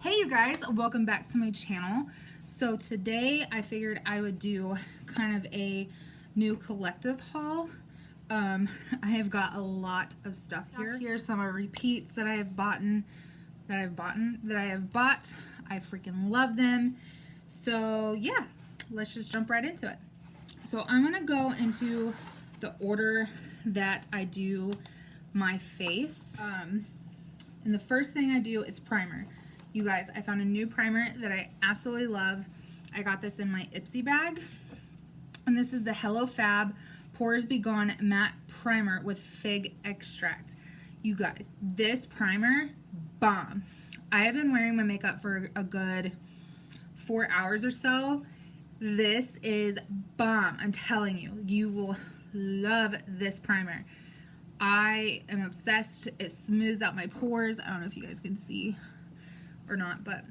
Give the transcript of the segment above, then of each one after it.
Hey you guys, welcome back to my channel. So today I figured I would do kind of a new collective haul. I have got a lot of stuff here. Here's some of repeats that I have bought. I freaking love them. So yeah, let's just jump right into it. So I'm gonna go into the order that I do my face. And the first thing I do is primer. You guys, I found a new primer that I absolutely love. I got this in my Ipsy bag. And this is the Hello Fab Pores Be Gone Matte Primer with Fig Extract. You guys, this primer, bomb. I have been wearing my makeup for a good 4 hours or so. This is bomb. I'm telling you, you will love this primer. I am obsessed. It smooths out my pores. I don't know if you guys can see or not, but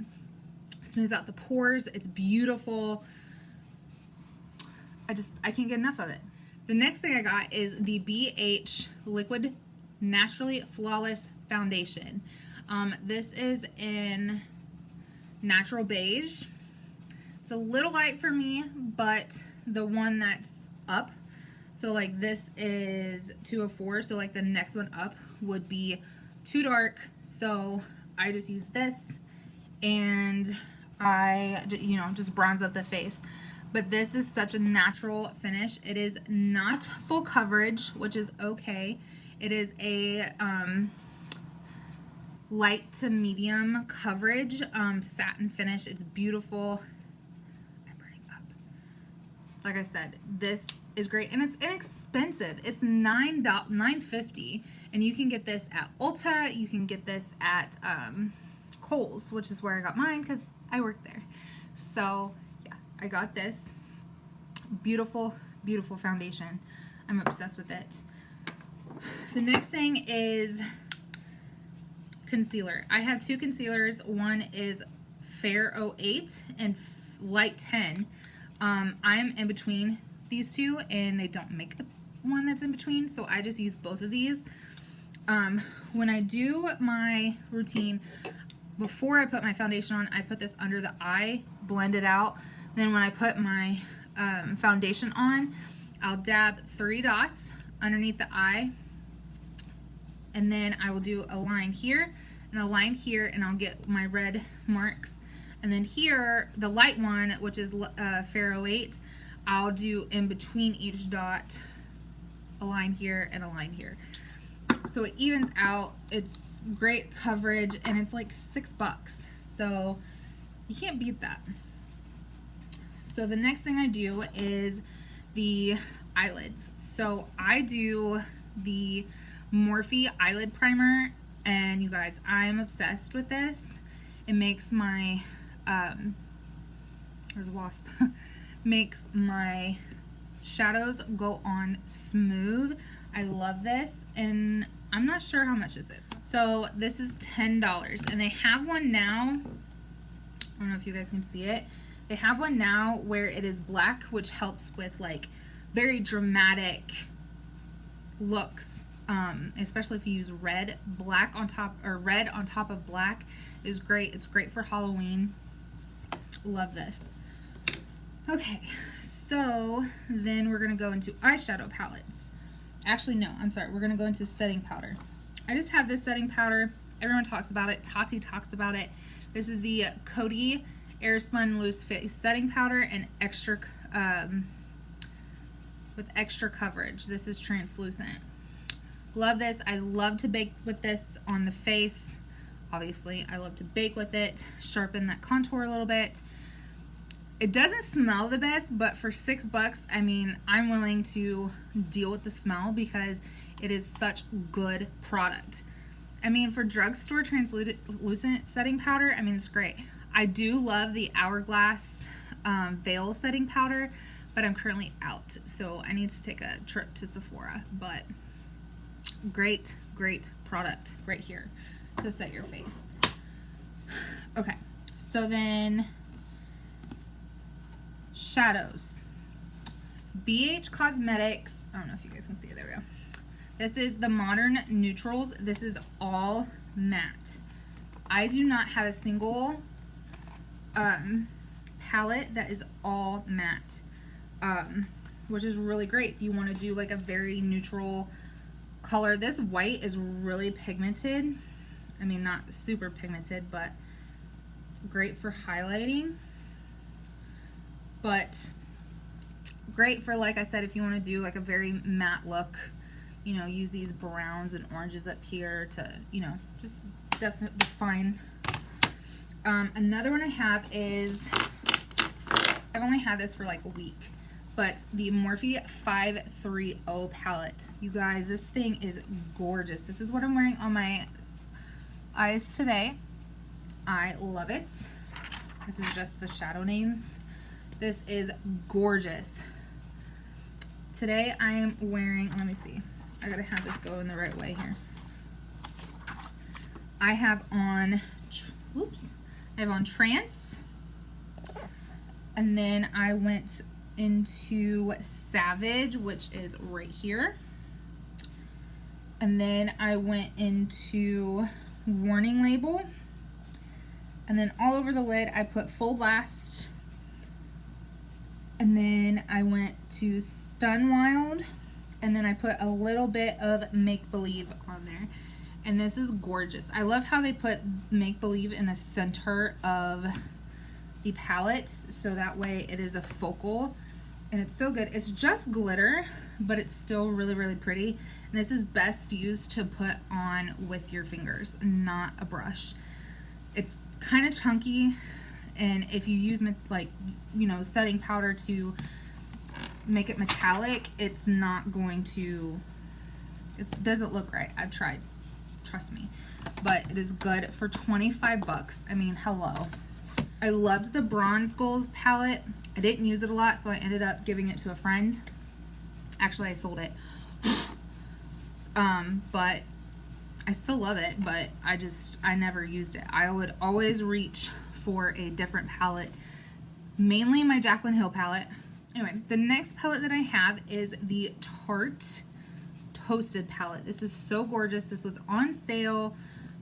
smooths out the pores. It's beautiful. I can't get enough of it. The next thing I got is the BH Liquid Naturally Flawless Foundation. This is in Natural Beige. It's a little light for me, but the one that's up, so like this is 204, so like the next one up would be too dark, so I just use this and I, just bronze up the face. But this is such a natural finish. It is not full coverage, which is okay. It is a light to medium coverage satin finish. It's beautiful. I'm burning up. Like I said, this is great and it's inexpensive. It's $9.50, and you can get this at Ulta. You can get this at Kohl's, which is where I got mine because I work there. So yeah, I got this beautiful, beautiful foundation. I'm obsessed with it. The next thing is concealer. I have two concealers. One is Fair 08 and Light 10. I'm in between these two, and they don't make the one that's in between, so I just use both of these. When I do my routine, before I put my foundation on, I put this under the eye, blend it out. Then when I put my foundation on, I'll dab 3 dots underneath the eye, and then I will do a line here and a line here, and I'll get my red marks. And then here, the light one, which is Fair 08, I'll do in between each dot a line here and a line here. So it evens out. It's great coverage, and it's like $6. So you can't beat that. So the next thing I do is the eyelids. So I do the Morphe eyelid primer, and you guys, I'm obsessed with this. It makes my there's a wasp. Makes my shadows go on smooth. I love this, and I'm not sure how much this is. So this is $10, and they have one now. I don't know if you guys can see it. They have one now where it is black, which helps with like very dramatic looks, especially if you use red. Black on top, or red on top of black is great. It's great for Halloween. Love this. Okay, so then we're gonna go into eyeshadow palettes. Actually, no, I'm sorry. We're gonna go into setting powder. I just have this setting powder. Everyone talks about it. Tati talks about it. This is the Coty Airspun Loose Face Setting Powder and extra with extra coverage. This is translucent. Love this. I love to bake with this on the face. Obviously, I love to bake with it, sharpen that contour a little bit. It doesn't smell the best, but for $6, I mean, I'm willing to deal with the smell because it is such good product. I mean, for drugstore translucent setting powder, I mean, it's great. I do love the Hourglass Veil setting powder, but I'm currently out, so I need to take a trip to Sephora. But great, great product right here to set your face. Okay, so then shadows. BH Cosmetics, I don't know if you guys can see it, there we go. This is the Modern Neutrals. This is all matte. I do not have a single palette that is all matte, which is really great if you want to do like a very neutral color. This white is really pigmented. I mean, not super pigmented, but great for highlighting. But great for, like I said, if you want to do like a very matte look, you know, use these browns and oranges up here to, you know, just definitely define. Another one I have is, I've only had this for like a week, but the Morphe 530 palette. You guys, this thing is gorgeous. This is what I'm wearing on my eyes today. I love it. This is just the shadow names. This is gorgeous. Today I am wearing, let me see, I gotta have this go in the right way here. I have on, I have on Trance, and then I went into Savage, which is right here, and then I went into Warning Label, and then all over the lid I put Full Blast, and then I went to Stun Wild, and then I put a little bit of Make Believe on there. And this is gorgeous. I love how they put Make Believe in the center of the palette, so that way it is a focal, and it's so good. It's just glitter, but it's still really, really pretty. And this is best used to put on with your fingers, not a brush. It's kind of chunky, and if you use like, you know, setting powder to make it metallic, it's not going to, it doesn't look right. I've tried, trust me, but it is good for 25 bucks. I mean, hello. I loved the Bronze Goals palette. I didn't use it a lot, so I ended up giving it to a friend. Actually, I sold it. But I still love it, but I never used it. I would always reach for a different palette, mainly my Jaclyn Hill palette. Anyway, the next palette that I have is the Tarte Toasted palette. This is so gorgeous. This was on sale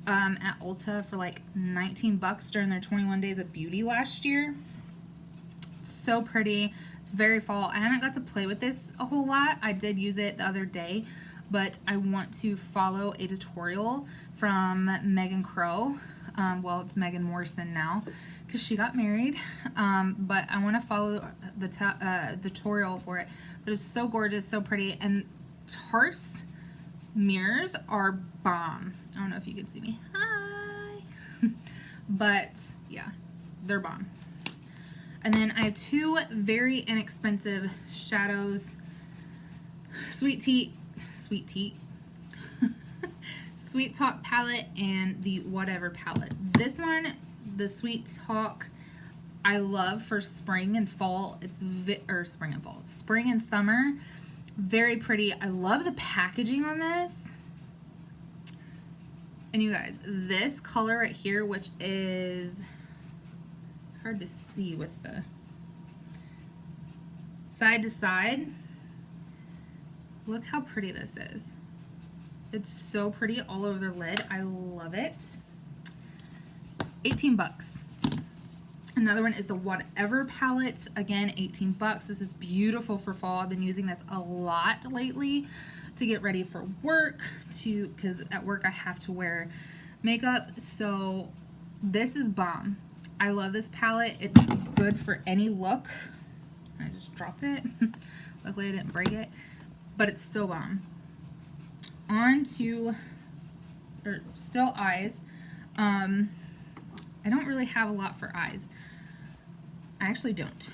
at Ulta for like 19 bucks during their 21 Days of Beauty last year. So pretty. It's very fall. I haven't got to play with this a whole lot. I did use it the other day, but I want to follow a tutorial from Megan Crow. Well, it's Megan Morrison now because she got married, but I want to follow the tutorial for it. But it's so gorgeous, so pretty, and Tarte's mirrors are bomb. I don't know if you can see me. Hi. But yeah, they're bomb. And then I have two very inexpensive shadows, Sweet Talk palette and the Whatever palette. This one, the Sweet Talk, I love for spring and fall. It's spring and summer. Very pretty. I love the packaging on this. And you guys, this color right here, which is hard to see with the side to side. Look how pretty this is. It's so pretty all over the lid. I love it. 18 bucks. Another one is the Whatever palette. Again, 18 bucks. This is beautiful for fall. I've been using this a lot lately to get ready for work, because at work I have to wear makeup. So this is bomb. I love this palette. It's good for any look. I just dropped it. Luckily I didn't break it, but it's so bomb. On to still eyes. I don't really have a lot for eyes. I actually don't.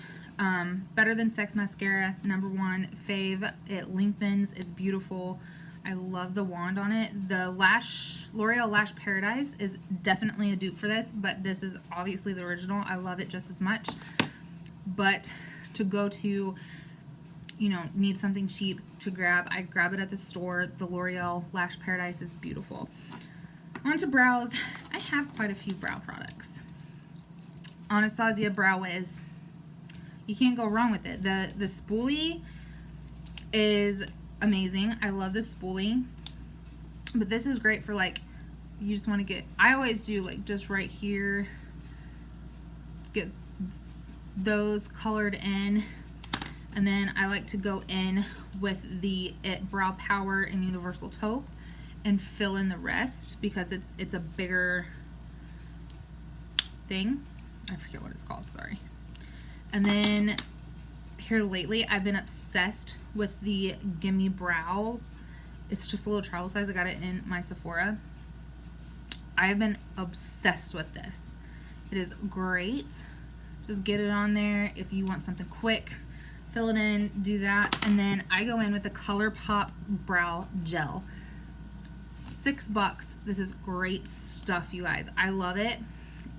Better Than Sex mascara, #1 fave. It lengthens. It's beautiful. I love the wand on it. The L'Oreal Lash Paradise is definitely a dupe for this, but this is obviously the original. I love it just as much. But to go to, you know, need something cheap to grab, I grab it at the store. The L'Oreal Lash Paradise is beautiful. On to brows. I have quite a few brow products. Anastasia Brow Wiz. You can't go wrong with it. The spoolie is amazing. I love the spoolie. But this is great for like you just want to get, I always do like just right here, get those colored in, and then I like to go in with the It Brow Power and Universal Taupe and fill in the rest because it's a bigger thing. I forget what it's called, sorry. And then here lately I've been obsessed with the Gimme Brow. It's just a little travel size. I got it in my Sephora. I've been obsessed with this. It is great. Just get it on there if you want something quick. Fill it in, do that, and then I go in with the ColourPop Brow Gel. $6. This is great stuff, you guys. I love it.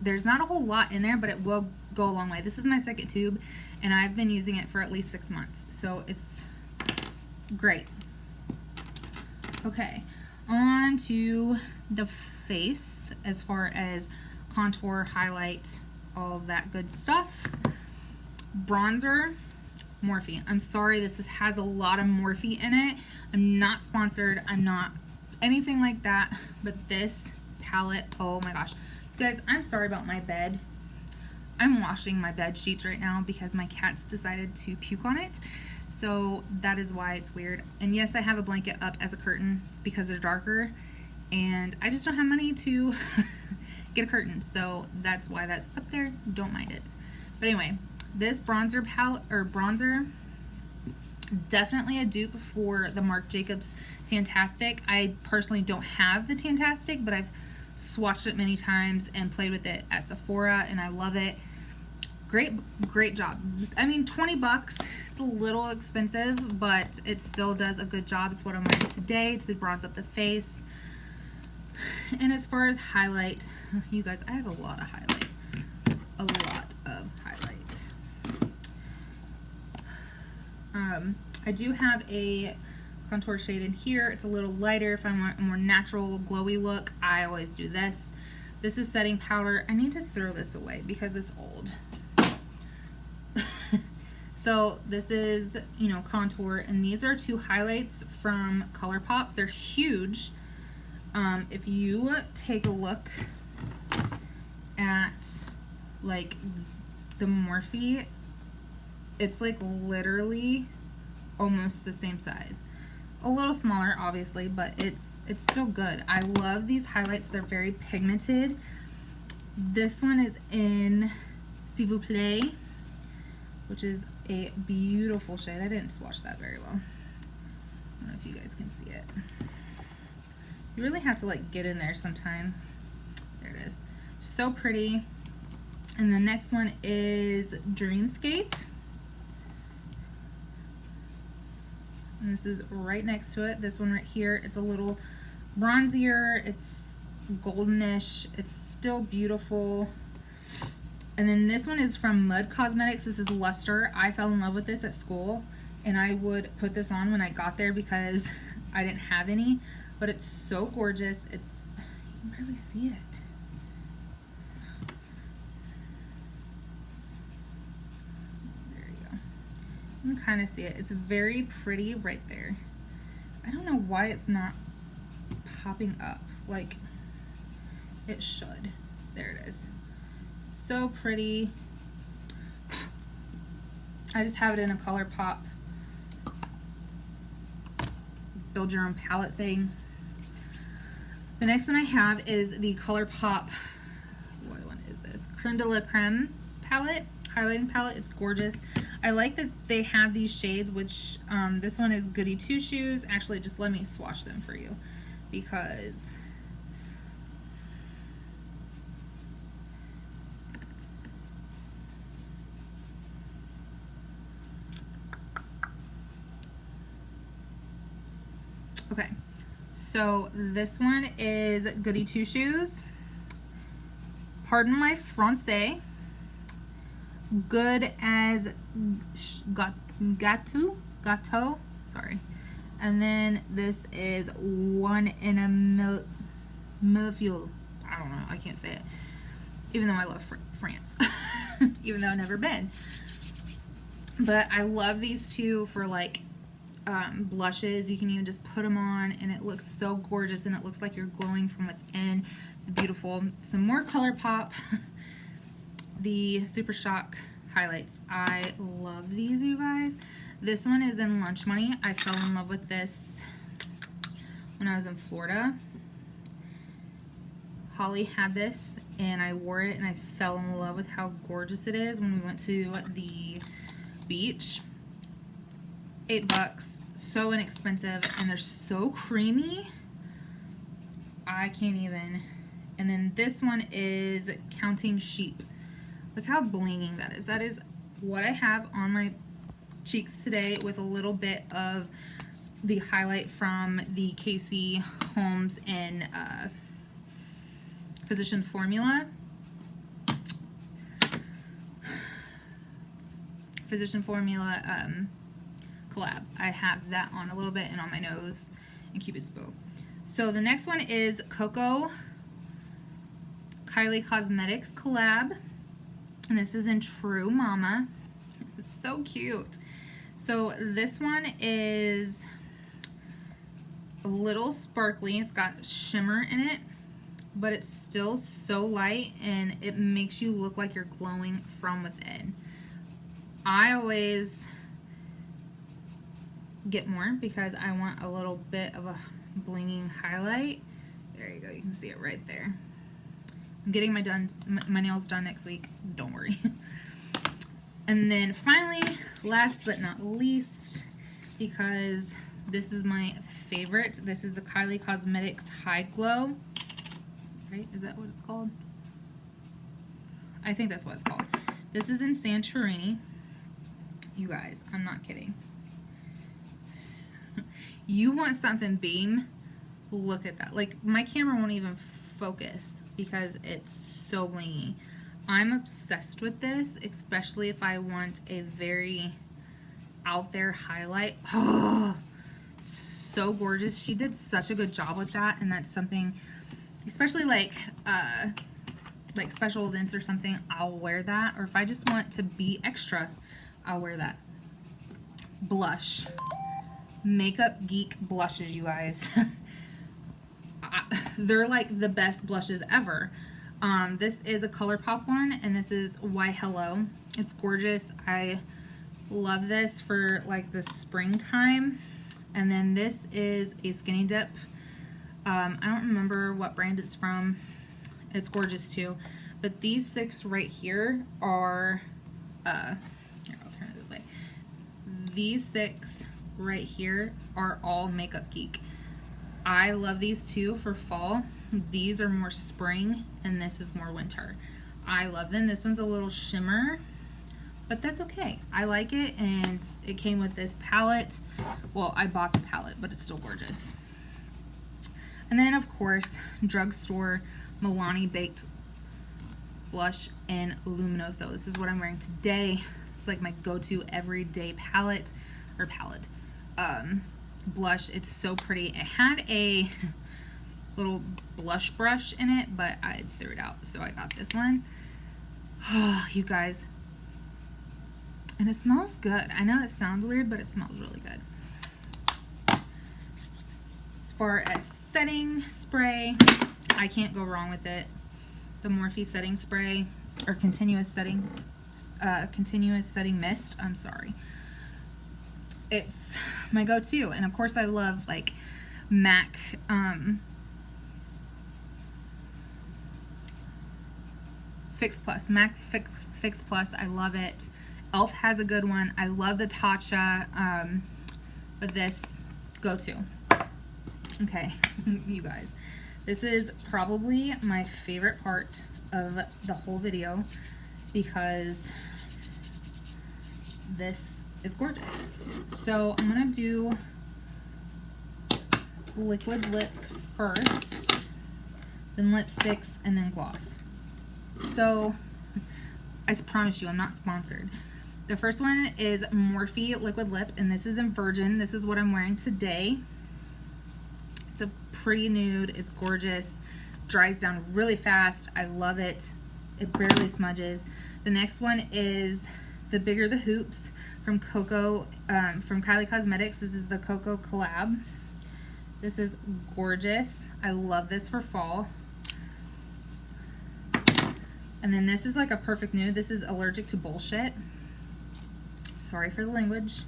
There's not a whole lot in there, but it will go a long way. This is my second tube, and I've been using it for at least 6 months, so it's great. Okay, on to the face as far as contour, highlight, all of that good stuff. Bronzer, Morphe. I'm sorry, this has a lot of Morphe in it. I'm not sponsored. I'm not anything like that, but this palette, oh my gosh. You guys, I'm sorry about my bed. I'm washing my bed sheets right now because my cats decided to puke on it. So that is why it's weird. And yes, I have a blanket up as a curtain because they're darker, and I just don't have money to get a curtain. So that's why that's up there. Don't mind it. But anyway, this bronzer palette, or bronzer, definitely a dupe for the Marc Jacobs Tantastic. I personally don't have the Tantastic, but I've swatched it many times and played with it at Sephora, and I love it. Great job. I mean, 20 bucks, it's a little expensive, but it still does a good job. It's what I'm wearing today to bronze up the face. And as far as highlight, you guys, I have a lot of highlight. A lot of highlight. I do have a contour shade in here. It's a little lighter. If I want a more natural, glowy look, I always do this. This is setting powder. I need to throw this away because it's old. So this is, you know, contour, and these are 2 highlights from ColourPop. They're huge. If you take a look at like the Morphe, it's like literally almost the same size. A little smaller, obviously, but it's still good. I love these highlights. They're very pigmented. This one is in S'il vous plaît, which is a beautiful shade. I didn't swatch that very well. I don't know if you guys can see it. You really have to like get in there sometimes. There it is. So pretty. And the next one is Dreamscape. And this is right next to it. This one right here, it's a little bronzier. It's goldenish. It's still beautiful. And then this one is from Mud Cosmetics. This is Luster. I fell in love with this at school, and I would put this on when I got there because I didn't have any, but it's so gorgeous. It's, you can barely see it. There you go. You can kind of see it. It's very pretty right there. I don't know why it's not popping up like it should. There it is. So pretty. I just have it in a ColourPop build your own palette thing. The next one I have is the ColourPop, what one is this? Creme de la Creme palette, highlighting palette. It's gorgeous. I like that they have these shades, which this one is Goody Two Shoes. Actually, just let me swatch them for you because okay, so this one is Goody Two Shoes. Pardon my Francais. Good as gâteau, sorry. And then this is One in a Millefeuille. I don't know, I can't say it. Even though I love France. Even though I've never been. But I love these two for like blushes. You can even just put them on and it looks so gorgeous and it looks like you're glowing from within. It's beautiful. Some more ColourPop. The Super Shock highlights. I love these, you guys. This one is in Lunch Money. I fell in love with this when I was in Florida. Holly had this and I wore it and I fell in love with how gorgeous it is when we went to the beach. $8, so inexpensive, and they're so creamy. I can't even. And then this one is Counting Sheep. Look how blinging that is. That is what I have on my cheeks today with a little bit of the highlight from the Casey Holmes and Physician Formula. Physician Formula collab. I have that on a little bit and on my nose and Cupid's bow. So the next one is Coco Kylie Cosmetics collab, and this is in True Mama. It's so cute. So this one is a little sparkly. It's got shimmer in it, but it's still so light and it makes you look like you're glowing from within. I always get more because I want a little bit of a blinging highlight. There you go, you can see it right there. I'm getting my nails done next week, don't worry. And then finally, last but not least, because this is my favorite, this is the Kylie Cosmetics High Glow. Right, is that what it's called? I think that's what it's called. This is in Santorini. You guys, I'm not kidding. You want something beam, look at that. Like, my camera won't even focus because it's so blingy. I'm obsessed with this, especially if I want a very out there highlight. Oh, so gorgeous. She did such a good job with that, and that's something, especially like special events or something, I'll wear that. Or if I just want to be extra, I'll wear that. Blush. Makeup Geek blushes, you guys. They're like the best blushes ever. This is a ColourPop one, and this is Why Hello. It's gorgeous. I love this for like the springtime. And then this is a Skinny Dip. I don't remember what brand it's from. It's gorgeous too. But these 6 right here are, here, I'll turn it this way. These 6 right here are all Makeup Geek. I love these two for fall. These are more spring and this is more winter. I love them. This one's a little shimmer, but that's okay. I like it, and it came with this palette. Well, I bought the palette, but it's still gorgeous. And then of course, drugstore Milani Baked Blush in Luminoso. This is what I'm wearing today. It's like my go-to everyday palette, or blush. It's so pretty. It had a little blush brush in it, but I threw it out, so I got this one. Oh, you guys. And it smells good. I know it sounds weird, but it smells really good. As far as setting spray, I can't go wrong with it. The Morphe setting spray, or continuous setting mist, I'm sorry. It's my go-to, and of course I love like MAC Fix Plus. MAC Fix Plus, I love it. Elf has a good one. I love the Tatcha, but this go-to. Okay, you guys, this is probably my favorite part of the whole video because this is gorgeous. So I'm gonna do liquid lips first, then lipsticks, and then gloss. So I promise you, I'm not sponsored. The first one is Morphe liquid lip, and this is in Virgin. This is what I'm wearing today. It's a pretty nude. It's gorgeous. Dries down really fast. I love it. It barely smudges. The next one is the bigger the hoops from Coco, from Kylie Cosmetics. This is the Coco collab. This is gorgeous. I love this for fall. And then this is like a perfect nude. This is Allergic to Bullshit. Sorry for the language,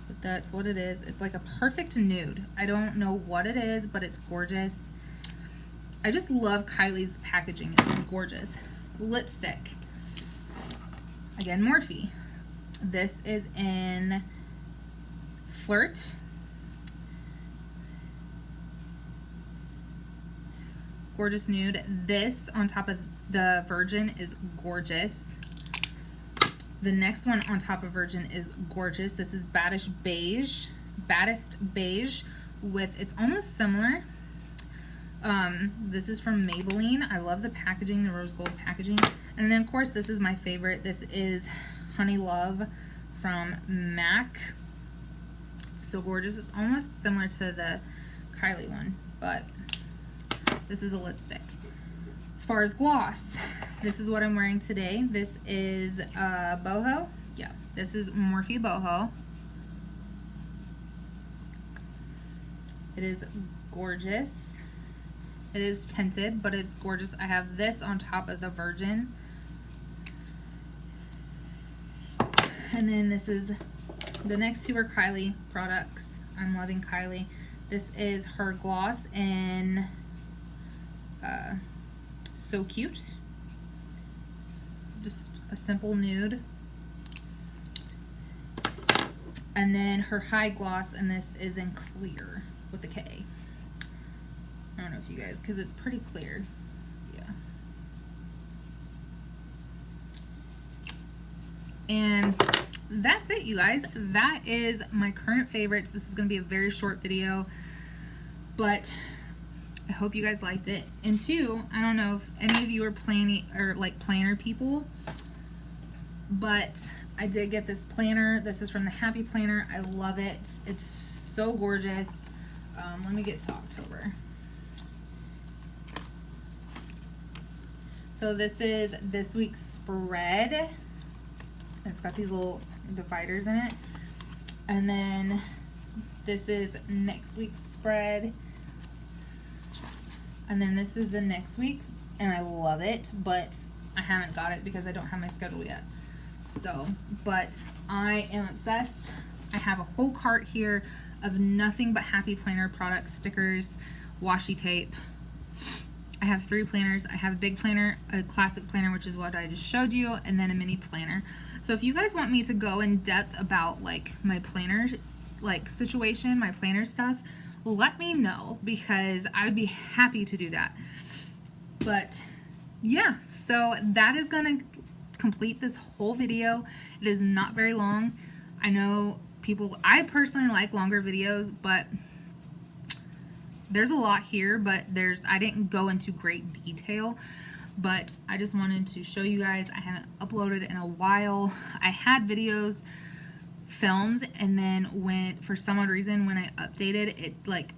but that's what it is. It's like a perfect nude. I don't know what it is, but it's gorgeous. I just love Kylie's packaging. It's gorgeous. Lipstick. Again, Morphe. This is in Flirt. Gorgeous nude. This on top of the Virgin is gorgeous. The next one on top of Virgin is gorgeous. This is Baddest Beige with, it's almost similar. This is from Maybelline. I love the packaging, the rose gold packaging. And then of course this is my favorite. This is Honey Love from MAC. So gorgeous. It's almost similar to the Kylie one, but this is a lipstick. As far as gloss, this is what I'm wearing today. This is Boho. Yeah, this is Morphe Boho. It is gorgeous. It is tinted, but it's gorgeous. I have this on top of the Virgin. And then this is, the next two are Kylie products. I'm loving Kylie. This is her gloss in So Cute. Just a simple nude. And then her high gloss, and this is in Clear with the K. I don't know if you guys, because it's pretty clear. Yeah. And that's it, you guys. That is my current favorites. This is going to be a very short video, but I hope you guys liked it. And two, I don't know if any of you are planning or like planner people, but I did get this planner. This is from the Happy Planner. I love it. It's so gorgeous. Let me get to October. So this is this week's spread. It's got these little dividers in it. And then this is next week's spread. And then this is the next week's, and I love it, but I haven't got it because I don't have my schedule yet. So, but I am obsessed. I have a whole cart here of nothing but Happy Planner products, stickers, washi tape. I have 3 planners. I have a big planner, a classic planner, which is what I just showed you, and then a mini planner. So if you guys want me to go in depth about like my planner like situation, my planner stuff, let me know, because I would be happy to do that. But yeah, so that is gonna complete this whole video. It is not very long. I know people, I personally like longer videos, but there's a lot here, but I didn't go into great detail, but I just wanted to show you guys. I haven't uploaded in a while. I had videos filmed, and then when, for some odd reason, when I updated it, like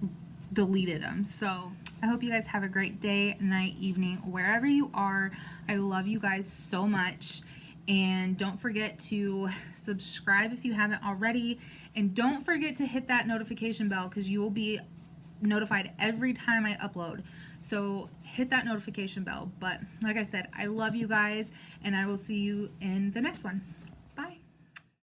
deleted them. So I hope you guys have a great day, night, evening, wherever you are. I love you guys so much. And don't forget to subscribe if you haven't already. And don't forget to hit that notification bell, because you will be notified every time I upload. So hit that notification bell. But like I said, I love you guys, and I will see you in the next one.